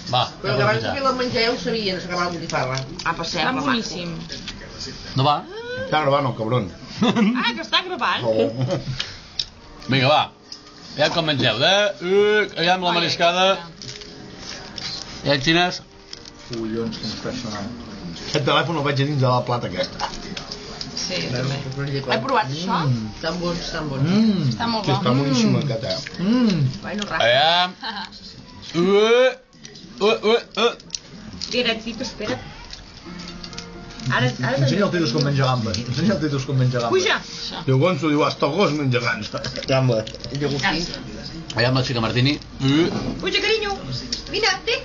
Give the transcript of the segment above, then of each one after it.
Va, però que abans que el menjar ja ho sabia, no s'acabava la botifarra. Passem. Està boníssim. No va? Està gravant el cabron. Ah, que està gravant? Vinga, va. Aviam com mengeu, aviam la mariscada. I els xines? Collons, que ens fes sonar. Aquest telèfon el vaig a dins de la plata aquesta. Sí, també. He provat això? Estan bons, estan bons. Està molt bo. Està boníssim aquest, eh? Bueno, Rafa. Aviam. Espera't, Tito, espera't. Ara Ensenya el Titus com menja gambes. Ensenya el Titus com menja gambes. Puja! Diu Gonzo, diu, hasta el gos menja gambes. Aviam la xica Martini. Puja, carinyo! Mira, té!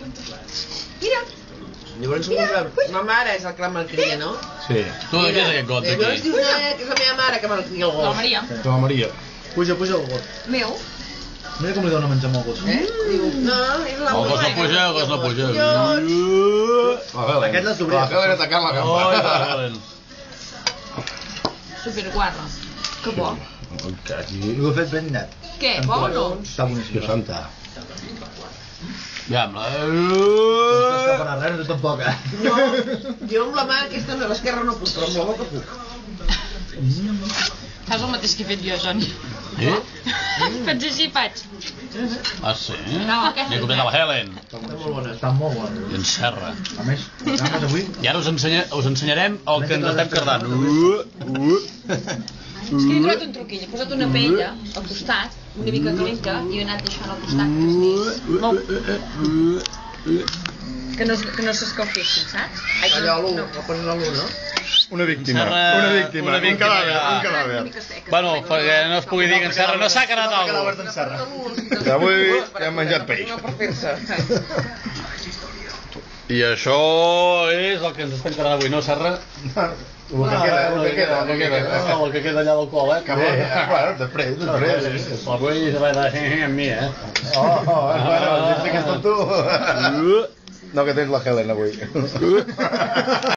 Mira! Llavors, ma mare és el que me'l cria, no? Sí. Tu de què és aquest got Llavors d'aquí? dius que és la meva mare que me'l cria el La gos. Maria. La Maria. Puja, puja el got. Meu. Mira com li dona menjar amb el gos. Diu, no, és la El gos no puja, el gos no puja. Aquest l'has d'obrir. La Helen atacant la gamba. Oi, la Helen. Superguarra. Que bo. I ho he fet ben net. Què, bo o no? Està boníssim. Santa. Aviam la... No t'escaparà res, tu tampoc, eh? No, jo amb la mà aquesta de l'esquerra no puc, però amb la boca puc. Fas el mateix que he fet jo, Joni. Faig així, faig. Ah, sí? No, aquesta N'he copiat a la Helen. Està molt bona. Està molt bona. I en serra. A més, les gambes avui... I ara us ensenyarem el que ens estem cardant. És que he trobat un truquill, he posat una paella al costat, una mica calenta, i he anat deixant al costat que no s'escalfessin, saps? Allò a l'1, el poses a l'1, no? Una víctima, un cadàver. Bueno, perquè no es pugui dir que en serra no s'ha quedat alguna cosa. Avui hem menjat peix. No per fer-se. I això és el que ens estem quedant avui, no, Serra? El que queda. El que queda allà del col, eh? Bueno, després. Avui se va de amb mi, eh? Bueno, si que ets tu. No, que tens la Helen avui.